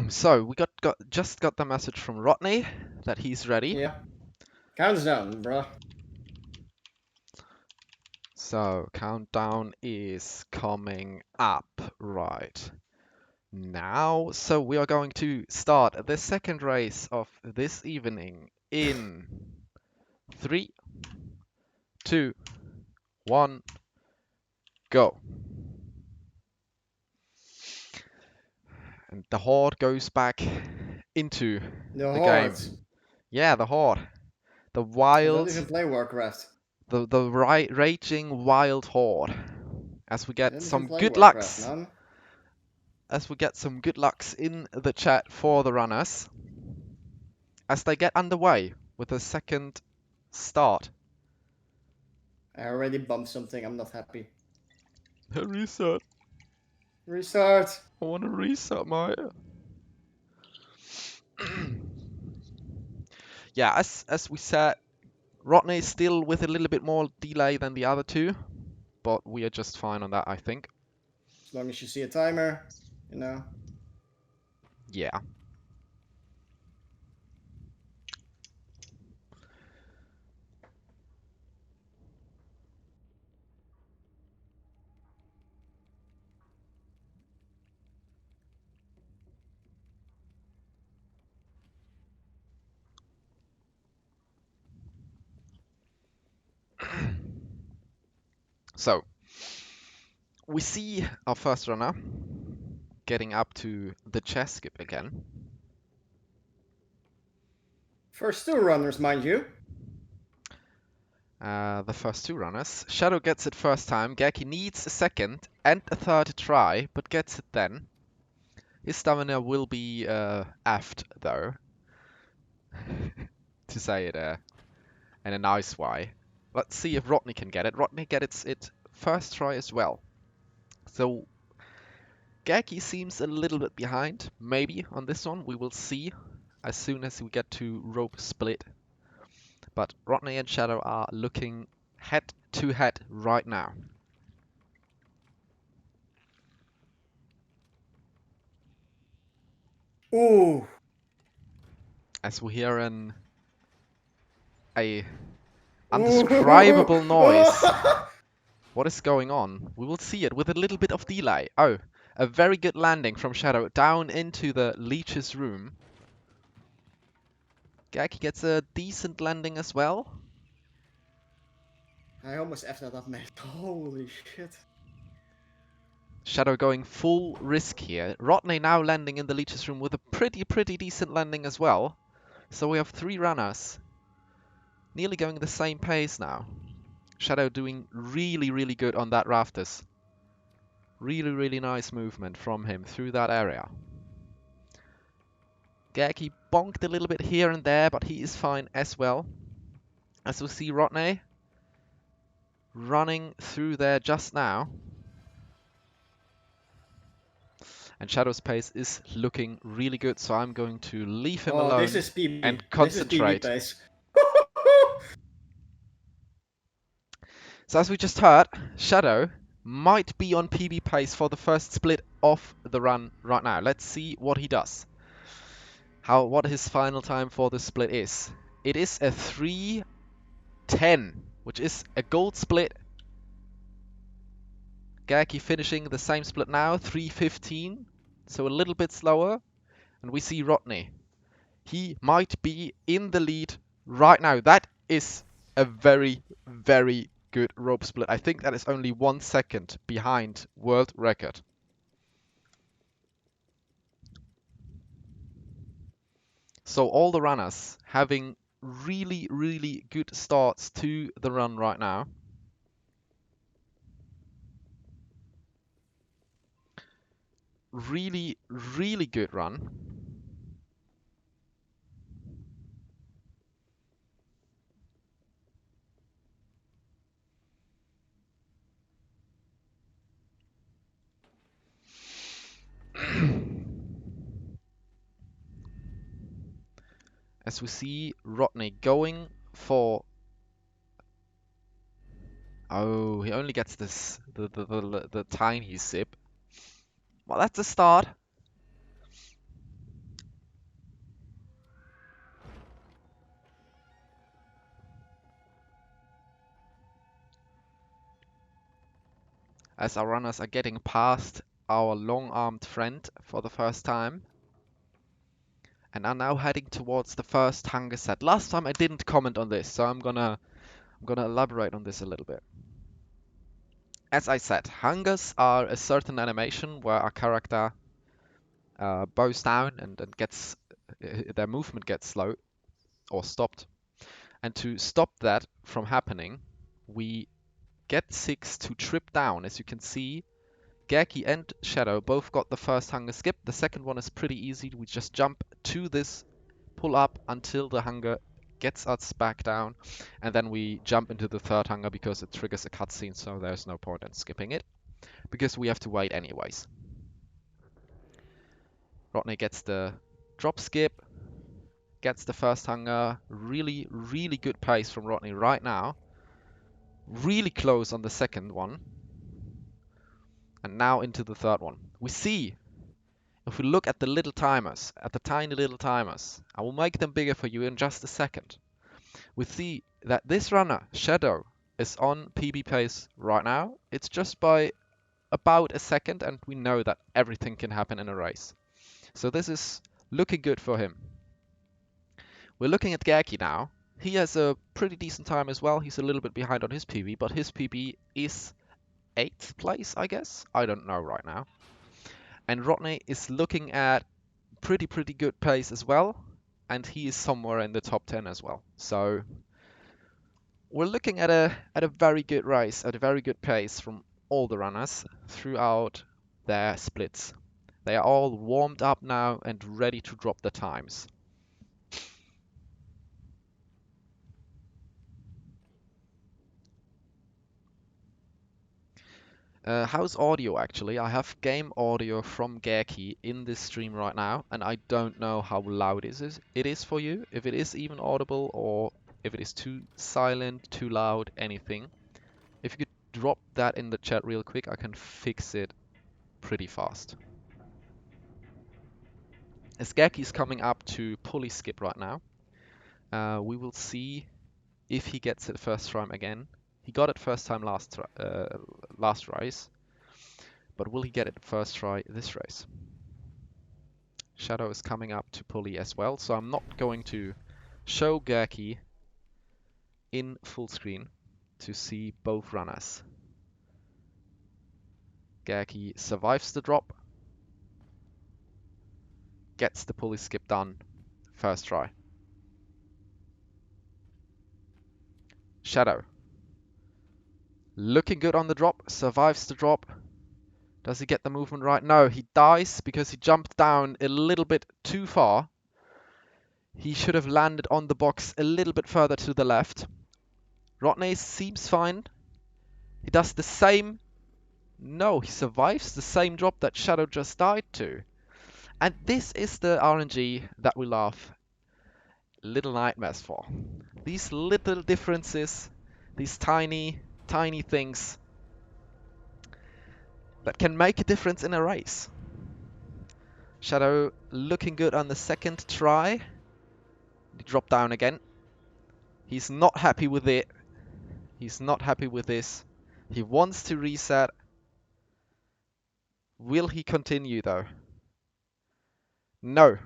So we just got the message from Rodney that he's ready. Yeah. Counts down, bro. So countdown is coming up right now. So we are going to start the second race of this evening in 3, 2, 1, go. And the horde goes back into The the Horde. game. Yeah, the horde. The I don't wild, even play Warcraft. the raging wild horde. As we I get don't even some play good Warcraft, lucks man. as we get some good lucks in the chat for the runners as they get underway with the second start. I already bumped something, I'm not happy. Reset. Restart! I want to reset my. Yeah, as we said, Rodney is still with a little bit more delay than the other two, but we are just fine on that, I think. As long as you see a timer, you know. Yeah. So we see our first runner getting up to the chess skip again. First two runners, mind you. The first two runners. Shadow gets it first time. Geerky needs a second and a third try, but gets it then. His stamina will be effed, though, to say it in a nice way. Let's see if Rodney can get it. Rodney gets it first try as well. So Geerky seems a little bit behind, maybe, on this one. We will see as soon as we get to rope split. But Rodney and Shadow are looking head to head right now. Ooh. As we hear a Ooh. undescribable noise. What is going on? We will see it with a little bit of delay. Oh, a very good landing from Shadow down into the leech's room. Geerky gets a decent landing as well. I almost effed that up, man. Holy shit. Shadow going full risk here. Rodney now landing in the leech's room with a pretty decent landing as well. So we have three runners. Nearly going the same pace now. Shadow doing really good on that rafters. Really nice movement from him through that area. Geerky bonked a little bit here and there, but he is fine as well. As we see Rodney running through there just now. And Shadow's pace is looking really good, so I'm going to leave him Oh, this alone is PB. and This is PB concentrate. pace. So as we just heard, Shadow might be on PB pace for the first split of the run right now. Let's see what he does. What his final time for the split is. It is a 3:10, which is a gold split. Geerky finishing the same split now, 3:15, so a little bit slower. And we see Rodney. He might be in the lead right now. That is a very good rope split. I think that is only 1 second behind world record. So all the runners having really good starts to the run right now. Really good run. As we see Rodney going for... Oh, he only gets this the tiny sip. Well, that's a start. as our runners are getting past our long-armed friend for the first time and are now heading towards the first hunger set. Last time I didn't comment on this, so I'm gonna elaborate on this a little bit. As I said, hungers are a certain animation where our character bows down and gets their movement gets slow or stopped. And to stop that from happening, we get Six to trip down. As you can see, Geerky and Shadow both got the first hunger skip. The second one is pretty easy. We just jump to this pull up until the hunger gets us back down, and then we jump into the third hunger because it triggers a cutscene, so there's no point in skipping it, because we have to wait anyways. Rodney gets the drop skip, gets the first hunger. Really, really good pace from Rodney right now. Really close on the second one. And now into the third one. We see, if we look at the little timers, at the tiny little timers, I will make them bigger for you in just a second. We see that this runner, Shadow, is on PB pace right now. It's just by about a second, and we know that everything can happen in a race. So this is looking good for him. We're looking at Geerky now. He has a pretty decent time as well. He's a little bit behind on his PB, but his PB is 8th place, I guess. I don't know right now. And Rodney is looking at pretty good pace as well, and he is somewhere in the top 10 as well. So we're looking at a very good race, at a very good pace from all the runners throughout their splits. They are all warmed up now and ready to drop the times. How's audio actually? I have game audio from Geerky in this stream right now, and I don't know how loud it is for you, if it is even audible or if it is too silent, too loud, anything. If you could drop that in the chat real quick, I can fix it pretty fast. As Geerky is coming up to pulley skip right now, we will see if he gets it first time again. He got it first time last race, but will he get it first try this race? Shadow is coming up to pulley as well, so I'm not going to show Geerky in full screen to see both runners. Geerky survives the drop, gets the pulley skip done first try. Shadow, looking good on the drop, survives the drop. Does he get the movement right? No, he dies because he jumped down a little bit too far. He should have landed on the box a little bit further to the left. Rodney seems fine. He does the same. No, he survives the same drop that Shadow just died to. And this is the RNG that we love little nightmares for. These little differences, these tiny things that can make a difference in a race. Shadow looking good on the second try. He dropped down again. He's not happy with it. He's not happy with this. He wants to reset. Will he continue though? No.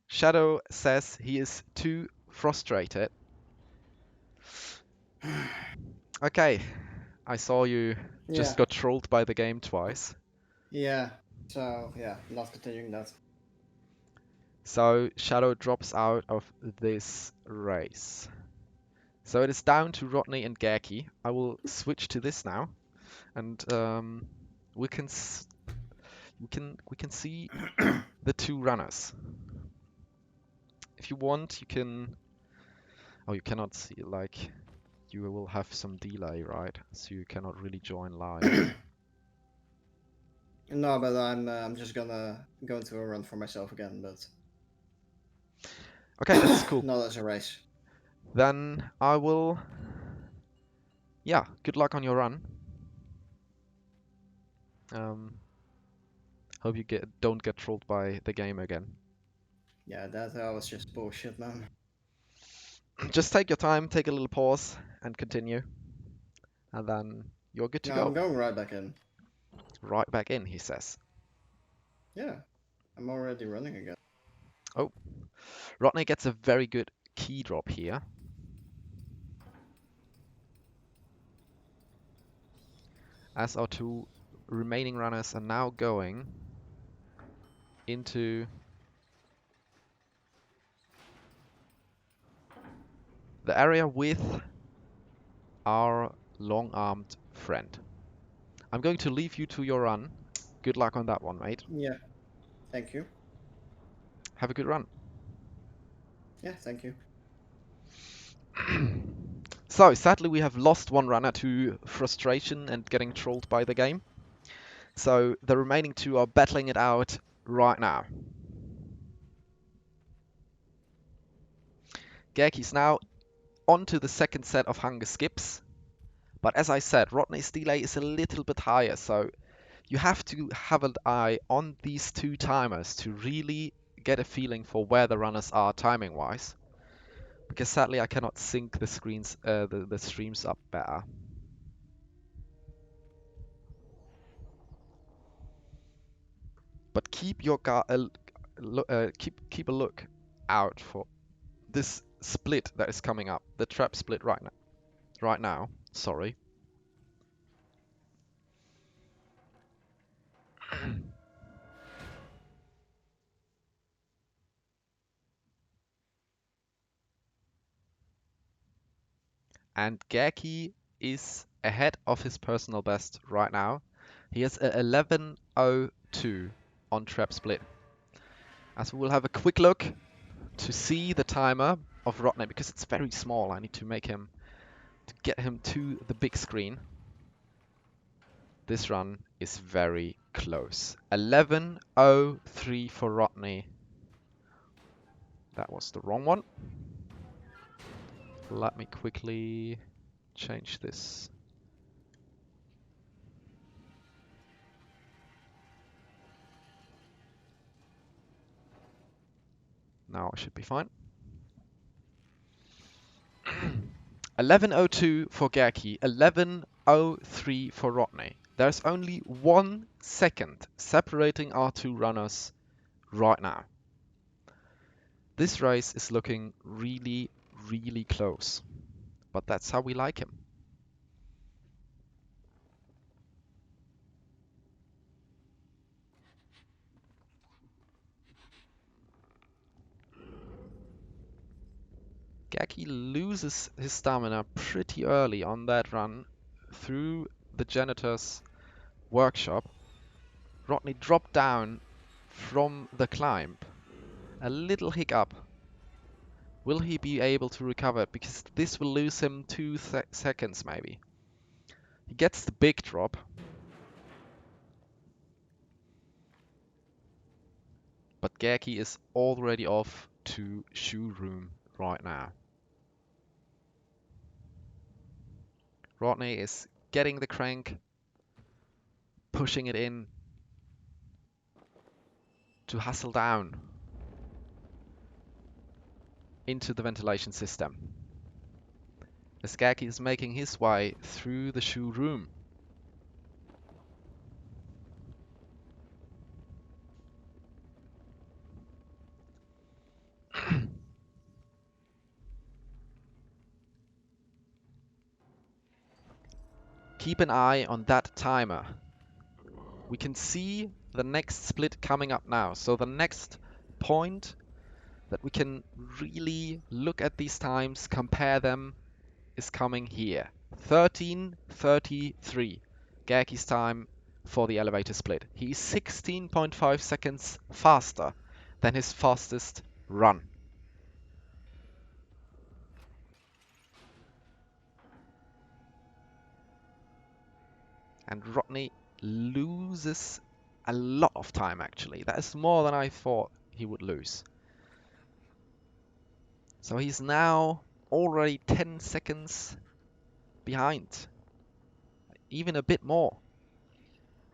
Shadow says he is too frustrated. Okay, I saw you just Yeah. got trolled by the game twice. Yeah. So yeah, not continuing that. So Shadow drops out of this race. So it is down to Rodney and Geerky. I will switch to this now, and we can see the two runners. If you want, you can. Oh, you cannot see. Like, you will have some delay, right? So you cannot really join live. No, but I'm just gonna go into a run for myself again, but Okay, that's cool. not as a race. Then I will. Yeah, good luck on your run. Hope you don't get trolled by the game again. Yeah, that was just bullshit, man. Just take your time, take a little pause, and continue, and then you're good to No, I'm go. going right back in. Right back in, he says. Yeah, I'm already running again. Oh, Rodney gets a very good key drop here. As our two remaining runners are now going into the area with our long-armed friend. I'm going to leave you to your run. Good luck on that one, mate. Yeah, thank you. Have a good run. Yeah, thank you. So, sadly, we have lost one runner to frustration and getting trolled by the game. So, the remaining two are battling it out right now. Geerky's now onto the second set of hunger skips. But as I said, Rodney's delay is a little bit higher, so you have to have an eye on these two timers to really get a feeling for where the runners are timing-wise. Because sadly, I cannot sync the screens, the streams up better. But keep your keep a look out for this split that is coming up, the trap split right now. Right now, sorry. And Geerky is ahead of his personal best right now. He has a 11:02 on trap split. As we will have a quick look to see the timer of Rodney because it's very small. I need to make him to get him to the big screen. This run is very close. 11:03 for Rodney. That was the wrong one. Let me quickly change this. Now I should be fine. 11:02 for Geerky, 11:03 for Rodney. There's only 1 second separating our two runners right now. This race is looking really, really close, but that's how we like him. Geerky loses his stamina pretty early on that run through the janitor's workshop. Rodney dropped down from the climb. A little hiccup. Will he be able to recover it? Because this will lose him 2 seconds maybe. He gets the big drop. But Geerky is already off to shoe room right now. Rodney is getting the crank, pushing it in to hustle down into the ventilation system. As Geerky is making his way through the shoe room. Keep an eye on that timer. We can see the next split coming up now. So the next point that we can really look at these times, compare them, is coming here. 13:33. Geerky's time for the elevator split. He's 16.5 seconds faster than his fastest run. And Rodney loses a lot of time actually. That is more than I thought he would lose. So he's now already 10 seconds behind. Even a bit more.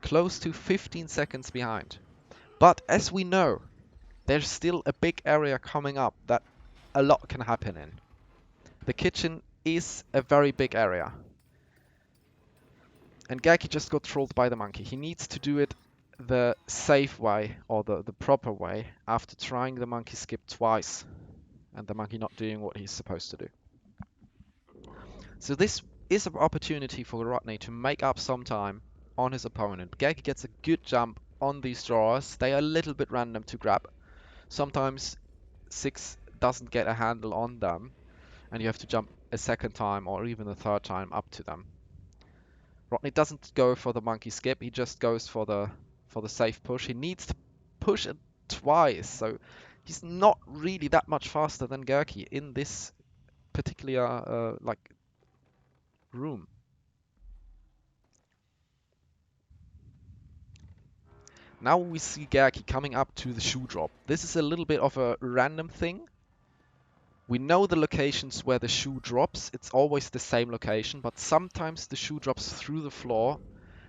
Close to 15 seconds behind. But as we know, there's still a big area coming up that a lot can happen in. The kitchen is a very big area. And geerky just got trolled by the monkey. He needs to do it the safe way, or the proper way, after trying the monkey skip twice and the monkey not doing what he's supposed to do. So this is an opportunity for Rodney to make up some time on his opponent. geerky gets a good jump on these drawers. They are a little bit random to grab. Sometimes 6 doesn't get a handle on them, and you have to jump a second time or even a third time up to them. Rodney doesn't go for the monkey skip, he just goes for the safe push. He needs to push it twice, so he's not really that much faster than geerky in this particular room. Now we see geerky coming up to the shoe drop. This is a little bit of a random thing. We know the locations where the shoe drops. It's always the same location, but sometimes the shoe drops through the floor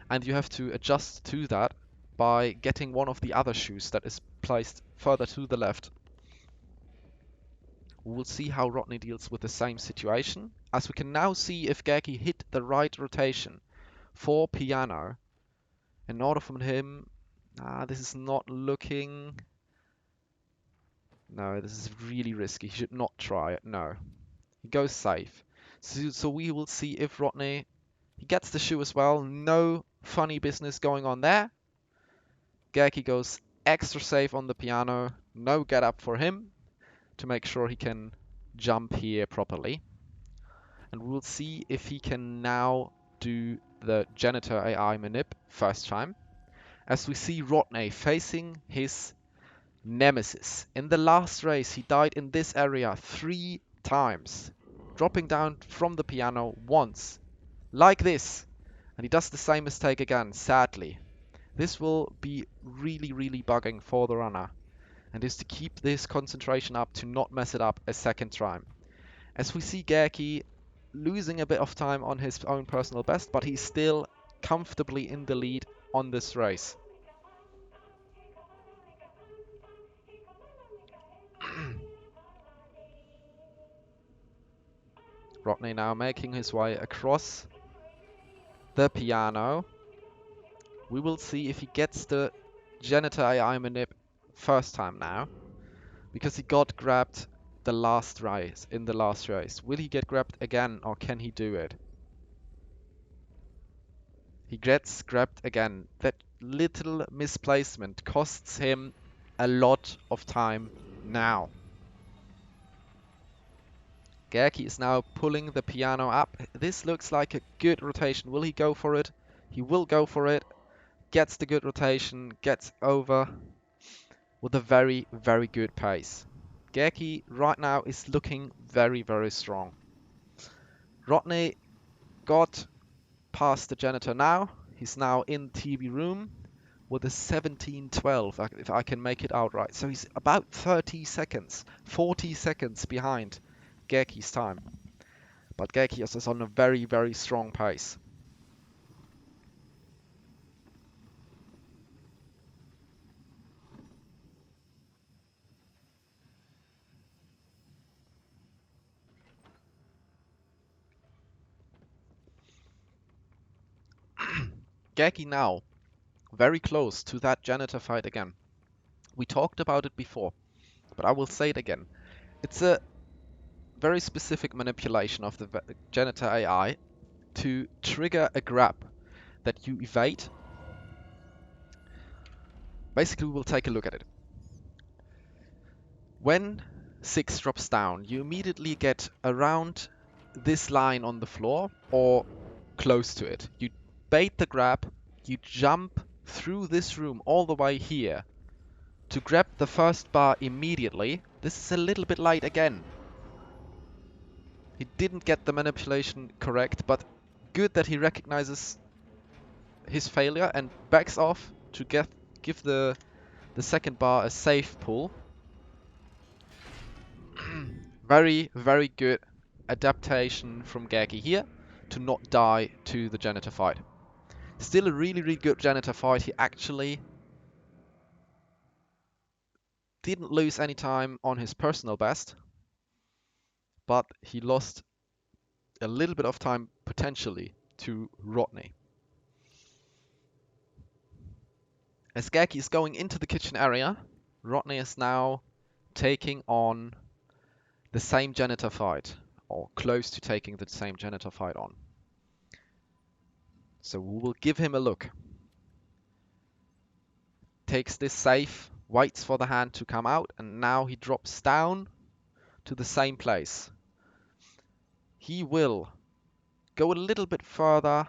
and you have to adjust to that by getting one of the other shoes that is placed further to the left. We will see how Rodney deals with the same situation, as we can now see if geerky hit the right rotation for piano. In order for him, this is not looking... No, this is really risky. He should not try it. No. He goes safe. So we will see if Rodney... He gets the shoe as well. No funny business going on there. geerky goes extra safe on the piano. No get up for him to make sure he can jump here properly. And we'll see if he can now do the janitor AI manip first time. As we see Rodney facing his nemesis. In the last race, he died in this area 3 times, dropping down from the piano once, like this. And he does the same mistake again, sadly. This will be really, really bugging for the runner, and is to keep this concentration up to not mess it up a second time. As we see geerky losing a bit of time on his own personal best, but he's still comfortably in the lead on this race. Rodney now making his way across the piano. We will see if he gets the janitor AI manip first time now, because he got grabbed the last race, in the last race. Will he get grabbed again, or can he do it? He gets grabbed again. That little misplacement costs him a lot of time now. geerky is now pulling the piano up. This looks like a good rotation. Will he go for it? He will go for it. Gets the good rotation. Gets over with a very, very good pace. geerky right now is looking very, very strong. Rodney got past the janitor now. He's now in TV room with a 17:12, if I can make it out right. So he's about 30 seconds, 40 seconds behind geerky's time. But geerky is on a very, very strong pace. geerky now very close to that janitor fight again. We talked about it before, but I will say it again. It's a very specific manipulation of the janitor AI to trigger a grab that you evade. Basically, we will take a look at it. When 6 drops down, you immediately get around this line on the floor or close to it. You bait the grab, you jump through this room all the way here to grab the first bar immediately. This is a little bit late again. He didn't get the manipulation correct, but good that he recognizes his failure and backs off to give the second bar a safe pull. Very, very good adaptation from geerky here to not die to the janitor fight. Still a really, really good janitor fight. He actually didn't lose any time on his personal best, but he lost a little bit of time potentially to Rodney. As geerky is going into the kitchen area, Rodney is now taking on the same janitor fight, or close to taking the same janitor fight on. So we will give him a look. Takes this safe, waits for the hand to come out, and now he drops down to the same place. He will go a little bit further,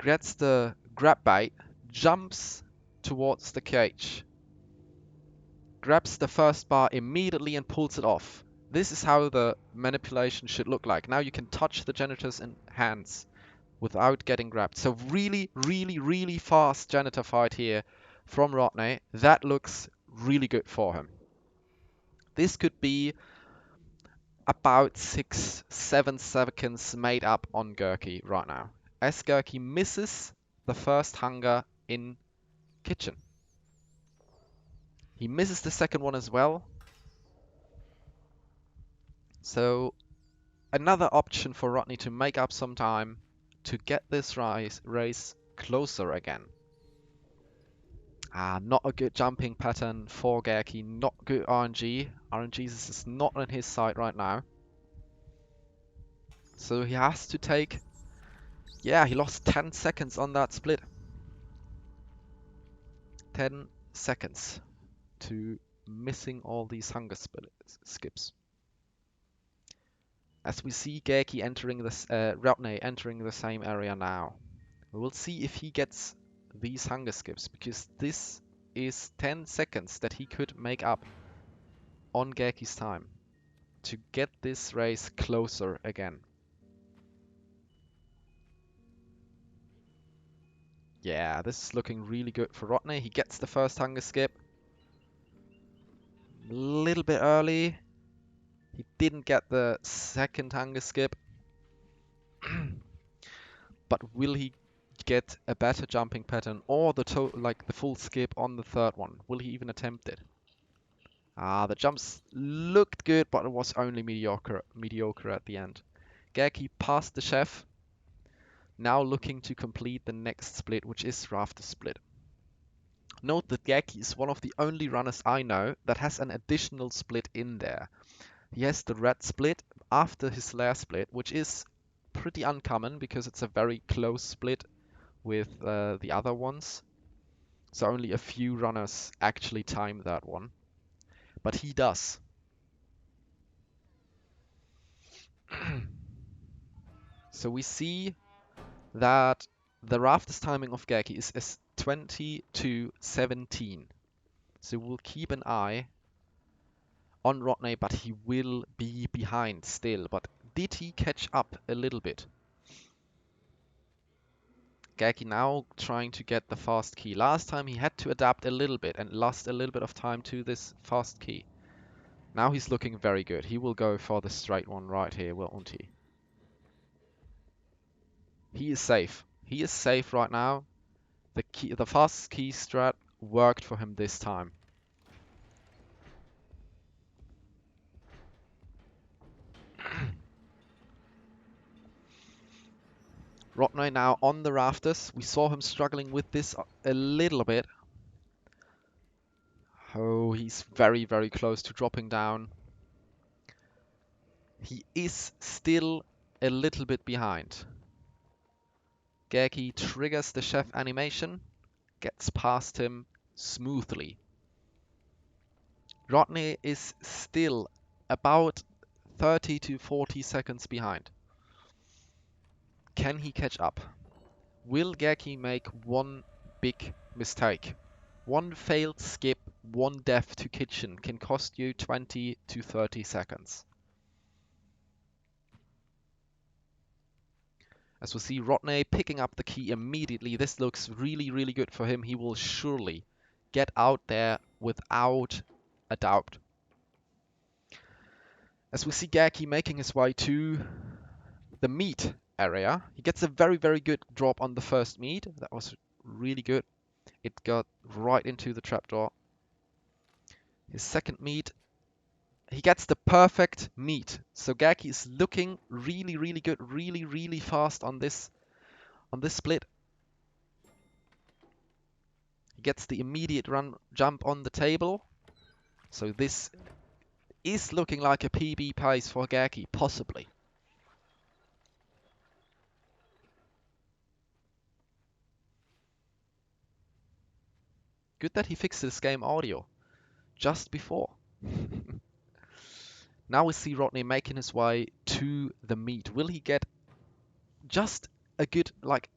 gets the grab bait, jumps towards the cage, grabs the first bar immediately and pulls it off. This is how the manipulation should look like. Now you can touch the janitors in hands without getting grabbed. So really, really, really fast janitor fight here from Rodney. That looks really good for him. This could be about 6-7 seconds made up on geerky right now. As geerky misses the first hunger in kitchen. He misses the second one as well. So another option for Rodney to make up some time to get this race closer again. Not a good jumping pattern for geerky, not good RNG. RNG is not on his side right now. So he has to take... Yeah, he lost 10 seconds on that split. 10 seconds to missing all these hunger skips. As we see geerky entering this, Rodney entering the same area now. We will see if he gets these hunger skips, because this is 10 seconds that he could make up on geerky's time to get this race closer again. Yeah, this is looking really good for Rodney. He gets the first hunger skip. A little bit early. He didn't get the second hunger skip. But will he get a better jumping pattern or the full skip on the third one? Will he even attempt it? The jumps looked good, but it was only mediocre at the end. geerky passed the chef. Now looking to complete the next split, which is rafter split. Note that geerky is one of the only runners I know that has an additional split in there. He has the red split after his last split, which is pretty uncommon because it's a very close split with the other ones. So only a few runners actually time that one. But he does. So we see that the rafters timing of geerky is 20-17. So we'll keep an eye on Rodney, but he will be behind still. But did he catch up a little bit? geerky now trying to get the fast key. Last time he had to adapt a little bit and lost a little bit of time to this fast key. Now he's looking very good. He will go for the straight one right here, won't he? He is safe. He is safe right now. The fast key strat worked for him this time. Rodney now on the rafters. We saw him struggling with this a little bit. Oh, he's very, very close to dropping down. He is still a little bit behind. geerky triggers the chef animation, gets past him smoothly. Rodney is still about 30 to 40 seconds behind. Can he catch up? Will geerky make one big mistake? One failed skip, one death to kitchen can cost you 20 to 30 seconds. As we see Rodney picking up the key immediately, this looks really, really good for him. He will surely get out there without a doubt. As we see geerky making his way to the meat area, he gets a very, very good drop on the first meat. That was really good. It got right into the trapdoor. His second meat, he gets the perfect meat. So geerky is looking really, really good, really, really fast on this split. gets the immediate run jump on the table. So this is looking like a PB pace for geerky, possibly. Good that he fixed his game audio just before. Now we see Rodney making his way to the meat. Will he get just a good, like,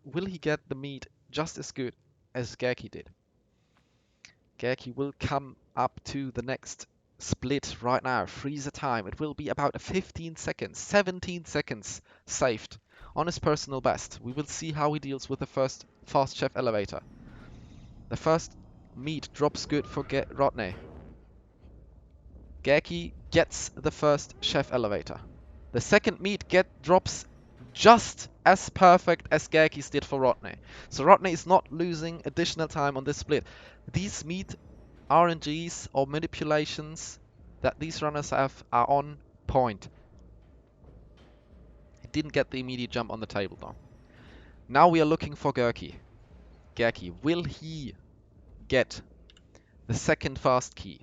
will he get the meat just as good as geerky did? Geerky will come up to the next split right now. Freezer time. It will be about 15 seconds, 17 seconds saved on his personal best. We will see how he deals with the first fast chef elevator. The first meat drops good for Rodney. geerky gets the first chef elevator. The second meat drops just as perfect as geerky's did for Rodney. So Rodney is not losing additional time on this split. These meat RNGs or manipulations that these runners have are on point. He didn't get the immediate jump on the table though. Now we are looking for geerky. geerky, will he get the second fast key?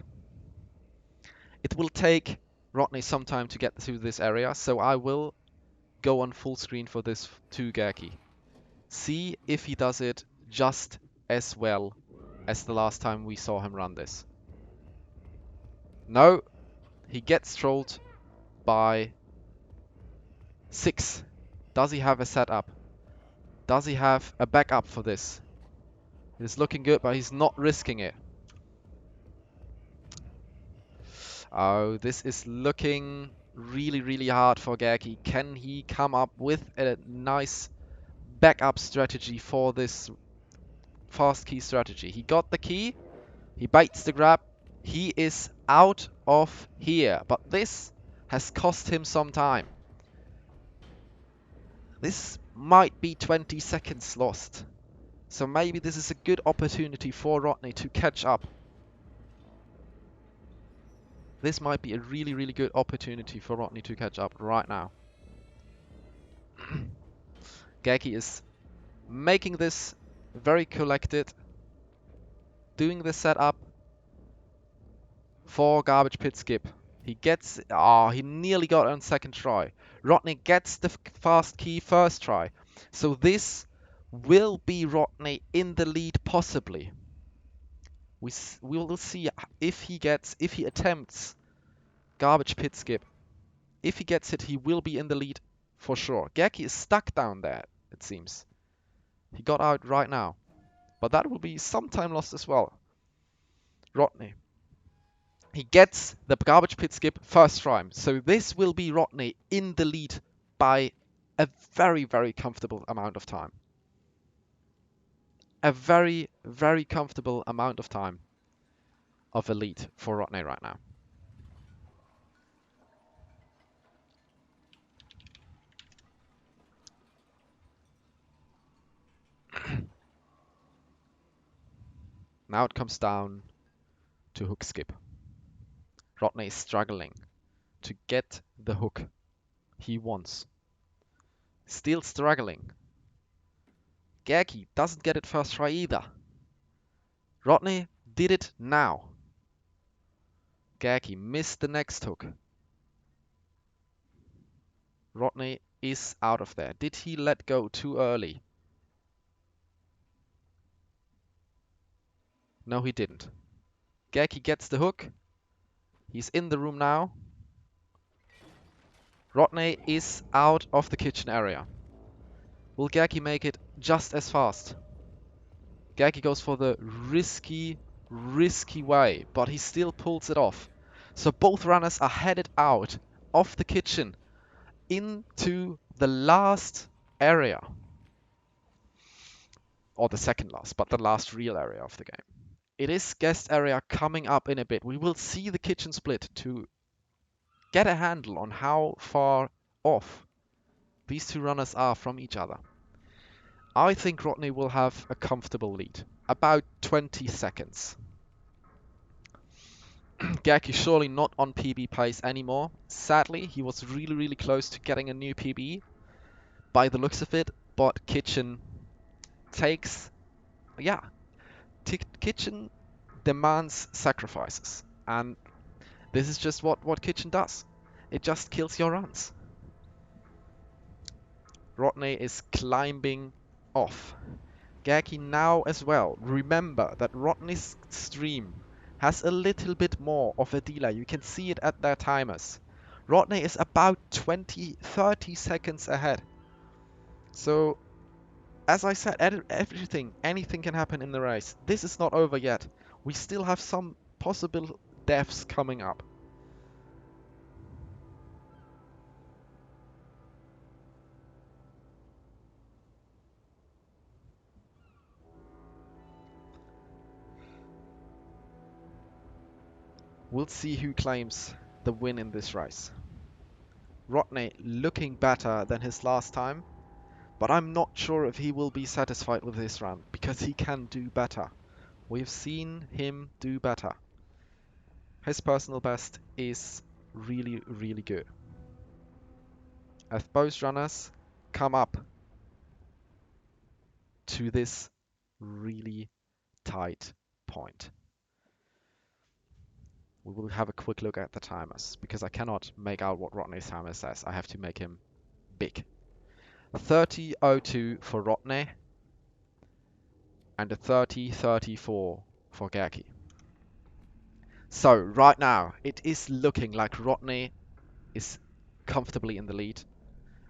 It will take Rodney some time to get through this area, so I will go on full screen for this to geerky. See if he does it just as well as the last time we saw him run this. No, he gets trolled by 6. Does he have a setup? Does he have a backup for this? It is looking good, but he's not risking it. Oh, this is looking really, really hard for geerky. Can he come up with a nice backup strategy for this fast key strategy? He got the key. He baits the grab. He is out of here. But this has cost him some time. This might be 20 seconds lost. So maybe this is a good opportunity for Rodney to catch up. This might be a really, really good opportunity for Rodney to catch up right now. geerky is making this very collected, doing the setup for garbage pit skip. He gets, he nearly got it on second try. Rodney gets the fast key first try. So this will be Rodney in the lead possibly. We will see if he attempts garbage pit skip. If he gets it, he will be in the lead for sure. geerky is stuck down there, it seems. He got out right now. But that will be some time lost as well. Rodney. He gets the garbage pit skip first try. So this will be Rodney in the lead by a very, very comfortable amount of time. A very, very comfortable amount of time of a lead for Rodney right now. Now it comes down to hook skip. Rodney is struggling to get the hook he wants. Still struggling. geerky doesn't get it first try either. Rodney did it now. geerky missed the next hook. Rodney is out of there. Did he let go too early? No, he didn't. geerky gets the hook. He's in the room now. Rodney is out of the kitchen area. Will geerky make it just as fast? geerky goes for the risky way, but he still pulls it off. So both runners are headed out of the kitchen into the last area. Or the second last, but the last real area of the game. It is guest area coming up in a bit. We will see the kitchen split to get a handle on how far off these two runners are from each other. I think Rodney will have a comfortable lead. About 20 seconds. geerky surely not on PB pace anymore. Sadly, he was really, really close to getting a new PB by the looks of it. But kitchen takes, yeah, Kitchen demands sacrifices, and this is just what Kitchen does. It just kills your runs. Rodney is climbing off. Geerky now as well. Remember that Rodney's stream has a little bit more of a delay. You can see it at their timers. Rodney is about 20-30 seconds ahead. So, as I said, anything can happen in the race. This is not over yet. We still have some possible deaths coming up. We'll see who claims the win in this race. Rodney looking better than his last time, but I'm not sure if he will be satisfied with this run, because he can do better. We've seen him do better. His personal best is really, really good. As both runners come up to this really tight point. We will have a quick look at the timers, because I cannot make out what Rodney's timer says. I have to make him big. 30.02 for Rodney and a 30.34 for Geerky. So right now it is looking like Rodney is comfortably in the lead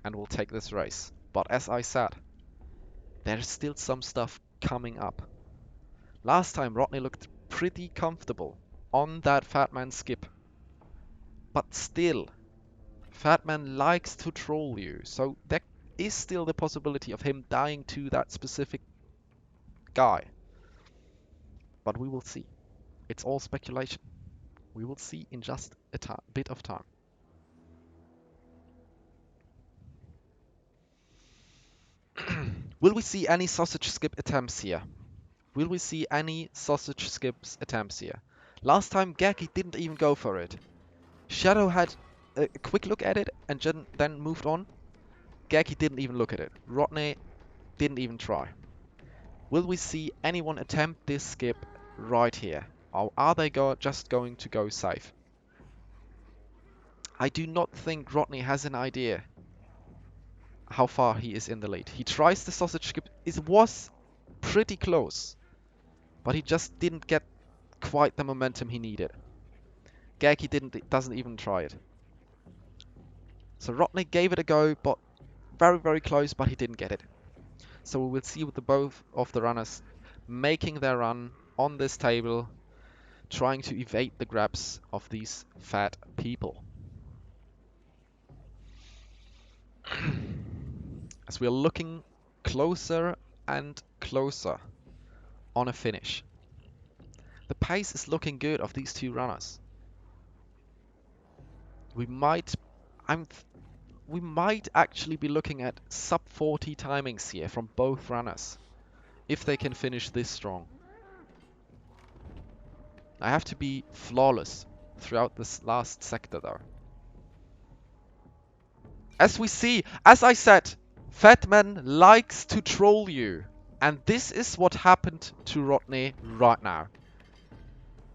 and will take this race. But as I said, there's still some stuff coming up. Last time Rodney looked pretty comfortable on that Fatman skip. But still, Fatman likes to troll you, so there is still the possibility of him dying to that specific guy. But we will see. It's all speculation. We will see in just a bit of time. Will we see any sausage skip attempts here? Will we see any sausage skips attempts here? Last time Geerky didn't even go for it. Shadow had a quick look at it and then moved on. Geerky didn't even look at it. Rodney didn't even try. Will we see anyone attempt this skip right here? Or are they just going to go safe? I do not think Rodney has an idea how far he is in the lead. He tries the sausage skip. It was pretty close, but he just didn't get quite the momentum he needed. Geerky doesn't even try it. So Rodney gave it a go, but very, very close, but he didn't get it. So we will see with both of the runners making their run on this table, trying to evade the grabs of these fat people. As we are looking closer and closer on a finish. The pace is looking good of these two runners. We might actually be looking at sub 40 timings here from both runners, if they can finish this strong. I have to be flawless throughout this last sector though. As we see, as I said, Fatman likes to troll you. And this is what happened to Rodney right now.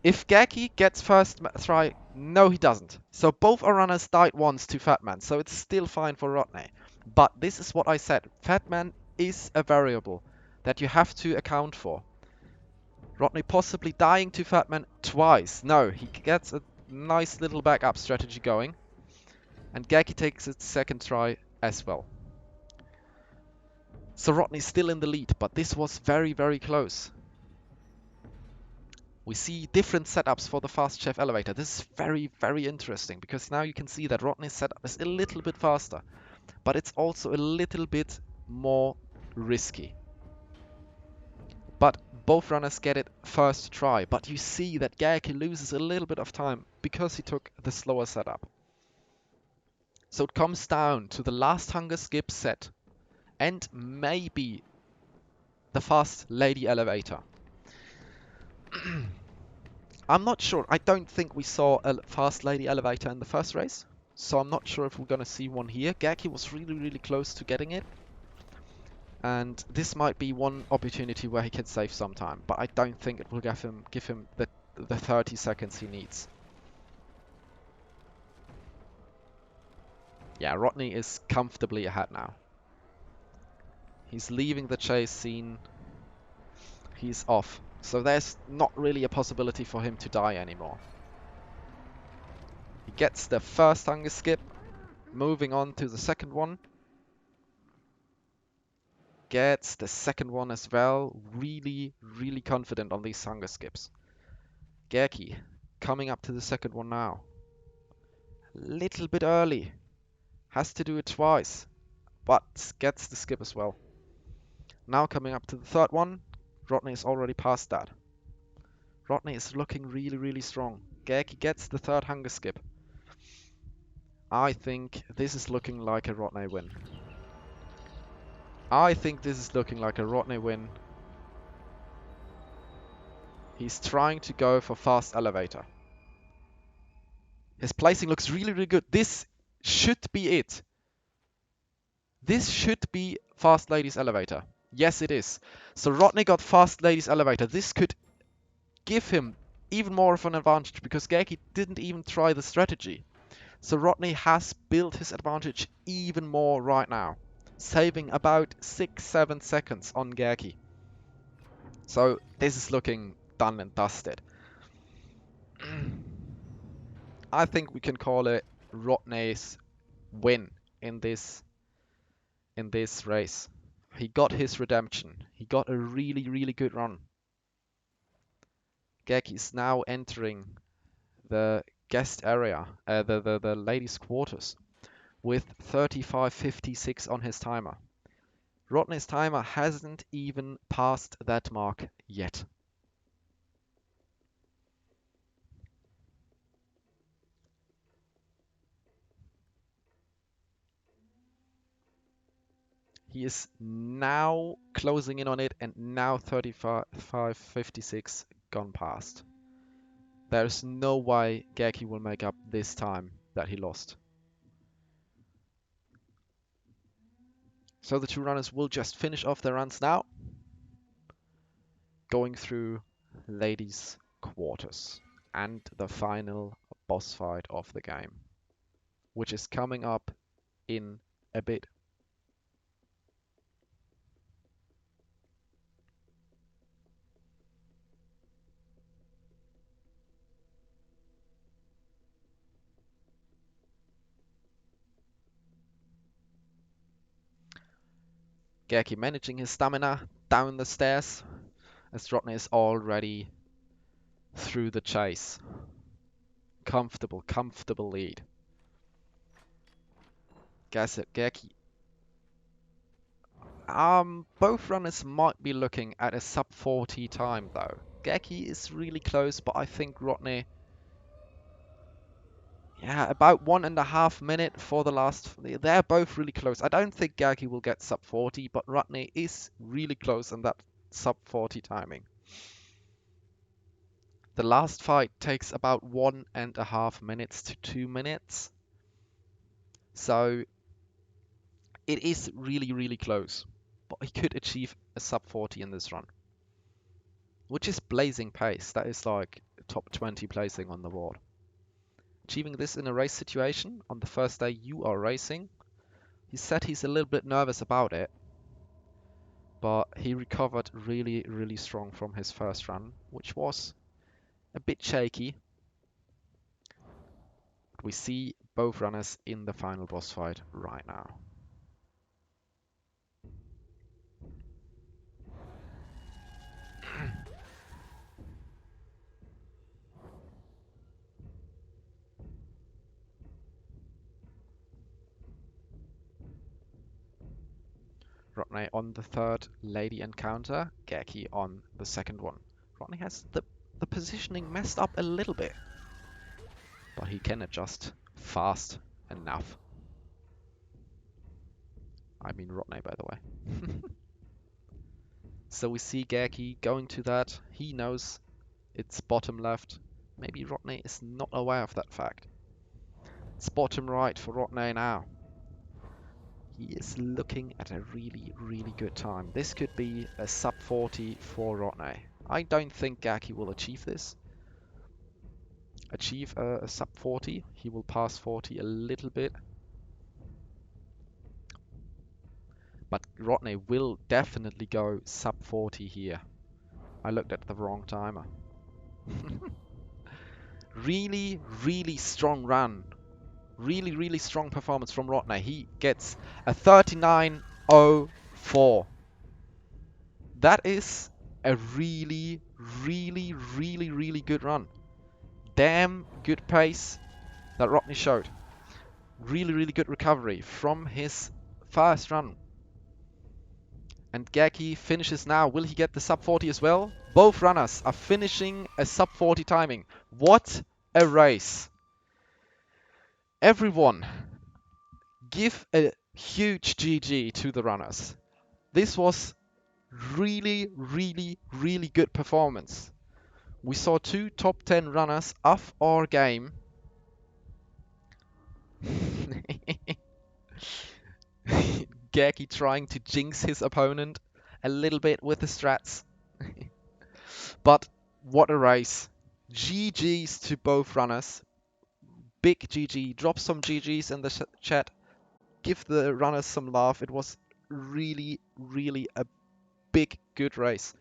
If Geerky gets first try, no he doesn't. So both our runners died once to Fatman, so it's still fine for Rodney. But this is what I said, Fatman is a variable that you have to account for. Rodney possibly dying to Fatman twice. No, he gets a nice little backup strategy going. And Geerky takes its second try as well. So Rodney's still in the lead, but this was very, very close. We see different setups for the fast chef elevator. This is very, very interesting because now you can see that Rodney's setup is a little bit faster, but it's also a little bit more risky. But both runners get it first try, but you see that Geerky loses a little bit of time because he took the slower setup. So it comes down to the last hunger skip set and maybe the fast lady elevator. I'm not sure. I don't think we saw a fast lady elevator in the first race, so I'm not sure if we're going to see one here. Geerky was really, really close to getting it. And this might be one opportunity where he can save some time, but I don't think it will give him the 30 seconds he needs. Yeah, Rodney is comfortably ahead now. He's leaving the chase scene. He's off. So there's not really a possibility for him to die anymore. He gets the first hunger skip, moving on to the second one. Gets the second one as well. Really, really confident on these hunger skips. geerky coming up to the second one now. Little bit early. Has to do it twice, but gets the skip as well. Now coming up to the third one. Rodney is already past that. Rodney is looking really, really strong. geerky gets the third hunger skip. I think this is looking like a Rodney win. I think this is looking like a Rodney win. He's trying to go for fast elevator. His placing looks really, really good. This should be it. This should be fast ladies elevator. Yes, it is. So Rodney got fast ladies elevator. This could give him even more of an advantage because geerky didn't even try the strategy. So Rodney has built his advantage even more right now, saving about 6-7 seconds on geerky. So this is looking done and dusted. I think we can call it Rodney's win in this race. He got his redemption. He got a really, really good run. geerky is now entering the guest area, the ladies' quarters, with 35.56 on his timer. Rodney's timer hasn't even passed that mark yet. He is now closing in on it, and now 35.56 gone past. There's no way geerky will make up this time that he lost. So the two runners will just finish off their runs now, going through ladies' quarters and the final boss fight of the game, which is coming up in a bit. geerky managing his stamina down the stairs as Rodney is already through the chase. Comfortable lead. geerky. Both runners might be looking at a sub 40 time though. geerky is really close, but I think Rodney, yeah, about 1.5 minutes for the last. They're both really close. I don't think geerky will get sub 40, but Rodney is really close on that sub 40 timing. The last fight takes about 1.5 minutes to 2 minutes. So it is really, really close. But he could achieve a sub 40 in this run, which is blazing pace. That is like top 20 placing on the board. Achieving this in a race situation on the first day you are racing. He said he's a little bit nervous about it, but he recovered really, really strong from his first run, which was a bit shaky. We see both runners in the final boss fight right now. Rodney on the third lady encounter, geerky on the second one. Rodney has the positioning messed up a little bit, but he can adjust fast enough. I mean Rodney, by the way. So we see geerky going to that. He knows it's bottom left. Maybe Rodney is not aware of that fact. It's bottom right for Rodney now. He is looking at a really, really good time. This could be a sub 40 for Rodney. I don't think geerky will achieve this. Achieve a sub 40. He will pass 40 a little bit. But Rodney will definitely go sub 40 here. I looked at the wrong timer. Really, really strong run. Really, really strong performance from Rodney. He gets a 39.04. That is a really, really, really, really good run. Damn good pace that Rodney showed. Really, really good recovery from his first run. And geerky finishes now. Will he get the sub 40 as well? Both runners are finishing a sub 40 timing. What a race. Everyone, give a huge GG to the runners. This was really, really, really good performance. We saw two top 10 runners of our game. geerky trying to jinx his opponent a little bit with the strats. But what a race. GG's to both runners. Big GG. Drop some GG's in the chat. Give the runners some love. It was really, really a big, good race.